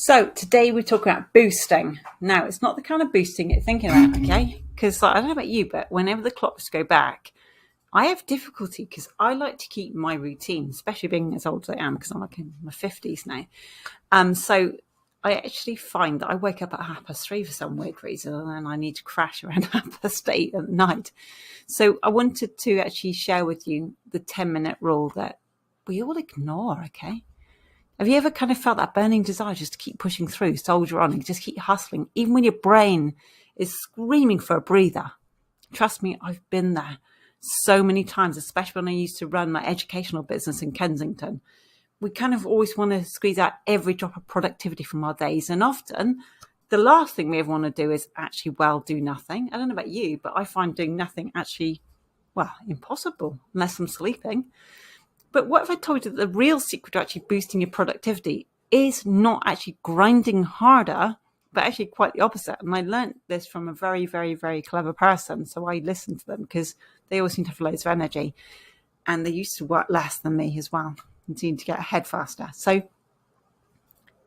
So today we're talking about boosting. Now, it's not the kind of boosting you're thinking about, okay? Because I don't know about you, but whenever the clocks go back, I have difficulty because I like to keep my routine, especially being as old as I am, because I'm like in my 50s now. So I actually find that I wake up at 3:30 for some weird reason, and I need to crash around 8:30 at night. So I wanted to actually share with you the 10-minute rule that we all ignore, okay? Have you ever kind of felt that burning desire just to keep pushing through, soldier on, and just keep hustling, even when your brain is screaming for a breather? Trust me, I've been there so many times, especially when I used to run my educational business in Kensington. We kind of always want to squeeze out every drop of productivity from our days. And often the last thing we ever want to do is actually, do nothing. I don't know about you, but I find doing nothing actually, impossible unless I'm sleeping. But what if I told you that the real secret to actually boosting your productivity is not actually grinding harder, but actually quite the opposite? And I learned this from a very, very, very clever person. So I listened to them because they always seem to have loads of energy. And they used to work less than me as well and seem to get ahead faster. So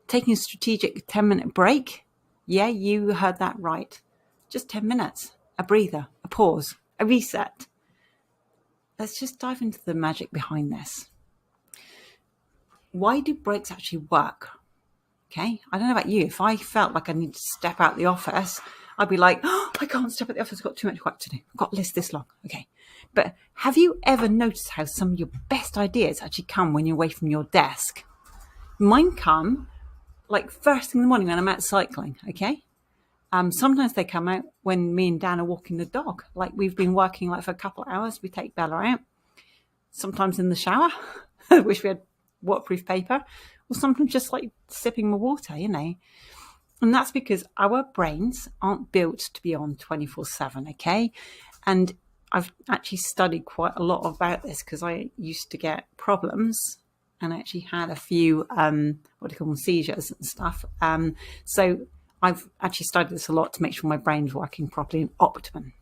taking a strategic 10-minute break. Yeah, you heard that right. Just 10 minutes, a breather, a pause, a reset. Let's just dive into the magic behind this. Why do breaks actually work? Okay, I don't know about you. If I felt like I needed to step out the office, I'd be like, I can't step out the office. I've got too much work to do. I've got a list this long. Okay. But have you ever noticed how some of your best ideas actually come when you're away from your desk? Mine come like first thing in the morning when I'm out cycling. Okay. Sometimes they come out when me and Dan are walking the dog. Like we've been working like for a couple of hours. We take Bella out. Sometimes in the shower. I wish we had waterproof paper. Or sometimes just like sipping my water, And that's because our brains aren't built to be on 24/7, okay? And I've actually studied quite a lot about this because I used to get problems and I actually had a few, seizures and stuff. So I've actually studied this a lot to make sure my brain's working properly in optimum.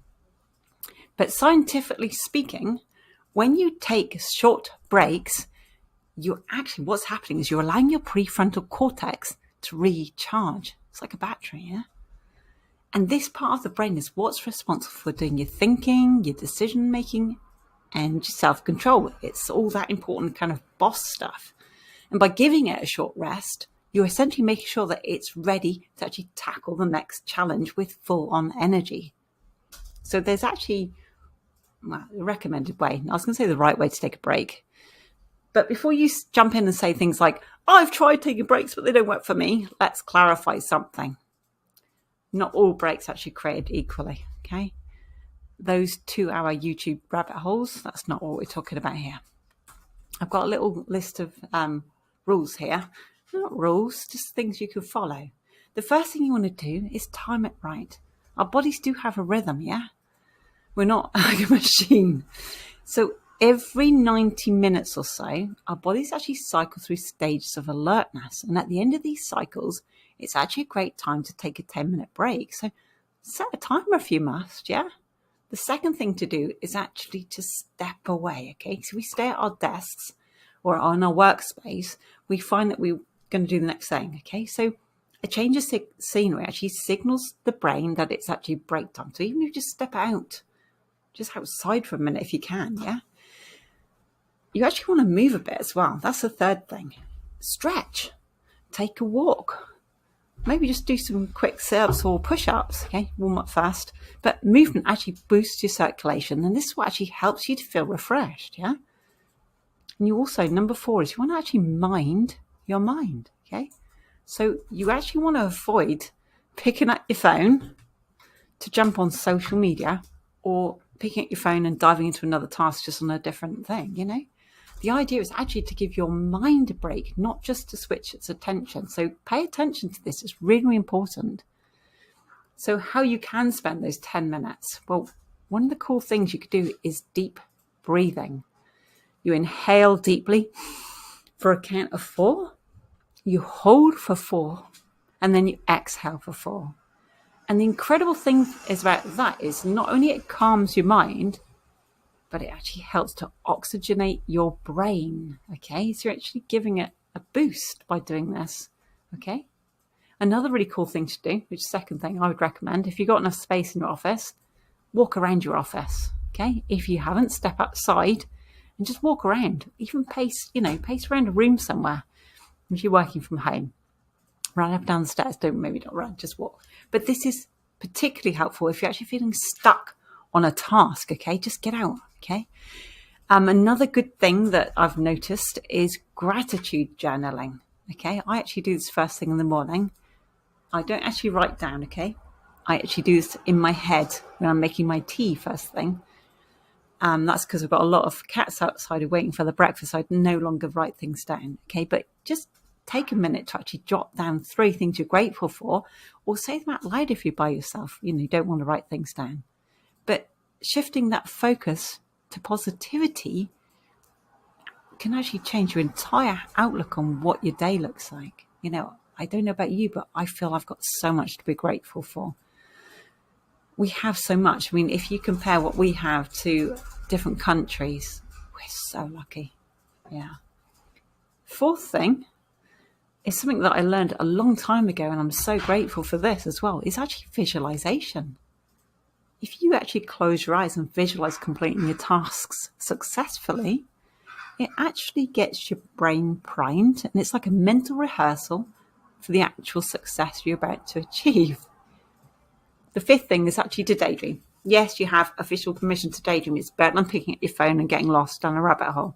But scientifically speaking, when you take short breaks, what's happening is you're allowing your prefrontal cortex to recharge. It's like a battery, yeah? And this part of the brain is what's responsible for doing your thinking, your decision making, and your self-control. It's all that important kind of boss stuff. And by giving it a short rest, you're essentially making sure that it's ready to actually tackle the next challenge with full-on energy. So there's actually a recommended way. I was going to say the right way to take a break. But before you jump in and say things like, I've tried taking breaks, but they don't work for me, let's clarify something. Not all breaks actually created equally, okay? Those 2-hour YouTube rabbit holes, that's not what we're talking about here. I've got a little list of rules here. Not rules, just things you can follow. The first thing you want to do is time it right. Our bodies do have a rhythm, yeah? We're not like a machine. So every 90 minutes or so, our bodies actually cycle through stages of alertness. And at the end of these cycles, it's actually a great time to take a 10-minute break. So set a timer if you must, yeah? The second thing to do is actually to step away, okay? So we stay at our desks or on our workspace, we find that we're going to do the next thing, okay? So a change of scenery actually signals the brain that it's actually break time. So even if you just step out, just outside for a minute if you can, yeah? You actually want to move a bit as well. That's the third thing. Stretch. Take a walk. Maybe just do some quick sit-ups or push-ups, okay? Warm up fast. But movement actually boosts your circulation, and this is what actually helps you to feel refreshed, yeah? And you also, number 4 is you want to actually mind your mind, okay? So you actually want to avoid picking up your phone to jump on social media or picking up your phone and diving into another task just on a different thing, The idea is actually to give your mind a break, not just to switch its attention. So pay attention to this. It's really, really important. So how you can spend those 10 minutes? Well, one of the cool things you could do is deep breathing. You inhale deeply for a count of 4. You hold for 4. And then you exhale for 4. And the incredible thing is about that is not only it calms your mind, but it actually helps to oxygenate your brain, okay? So you're actually giving it a boost by doing this, okay? Another really cool thing to do, which is the second thing I would recommend, if you've got enough space in your office, walk around your office. Okay, if you haven't, step outside and just walk around. Even pace around a room somewhere. If you're working from home, run up and down the stairs. Maybe not run, just walk. But this is particularly helpful if you're actually feeling stuck on a task. Okay, just get out. Okay. Another good thing that I've noticed is gratitude journaling. Okay, I actually do this first thing in the morning. I don't actually write down. Okay, I actually do this in my head when I'm making my tea first thing. That's because I've got a lot of cats outside waiting for the breakfast. I no longer write things down. Okay, but just take a minute to actually jot down 3 things you're grateful for, or say them out loud if you're by yourself. You don't want to write things down. But shifting that focus to positivity can actually change your entire outlook on what your day looks like. I don't know about you, but I feel I've got so much to be grateful for. We have so much. I mean, if you compare what we have to different countries, we're so lucky. Yeah. 4th thing is something that I learned a long time ago, and I'm so grateful for this as well, is actually visualization. If you actually close your eyes and visualize completing your tasks successfully, it actually gets your brain primed, and it's like a mental rehearsal for the actual success you're about to achieve. The 5th thing is actually to daydream. Yes, you have official permission to daydream. It's better than picking up your phone and getting lost down a rabbit hole.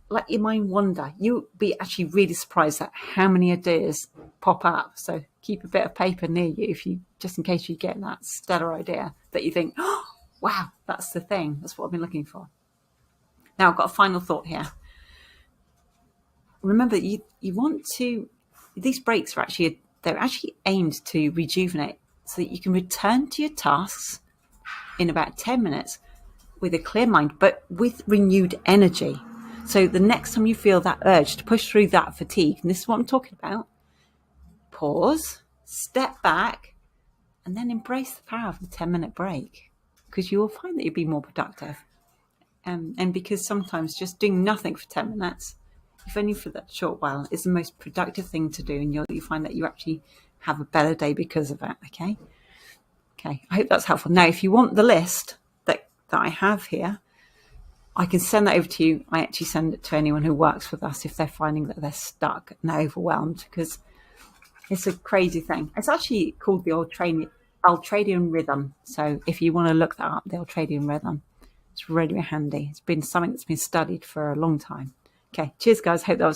Let your mind wander. You'll be actually really surprised at how many ideas pop up. So keep a bit of paper near you just in case you get that stellar idea that you think, oh, wow, that's the thing. That's what I've been looking for. Now I've got a final thought here. Remember, you want to, these breaks they're actually aimed to rejuvenate so that you can return to your tasks in about 10 minutes with a clear mind, but with renewed energy. So the next time you feel that urge to push through that fatigue, and this is what I'm talking about, pause, step back, and then embrace the power of the 10-minute break, because you will find that you'll be more productive. And because sometimes just doing nothing for 10 minutes, if only for that short while, is the most productive thing to do, and you find that you actually have a better day because of it. Okay, I hope that's helpful. Now, if you want the list that I have here, I can send that over to you. I actually send it to anyone who works with us if they're finding that they're stuck and overwhelmed, because it's a crazy thing. It's actually called the Ultradian Rhythm. So if you want to look that up, the Ultradian Rhythm, it's really handy. It's been something that's been studied for a long time. Okay, cheers, guys. Hope that was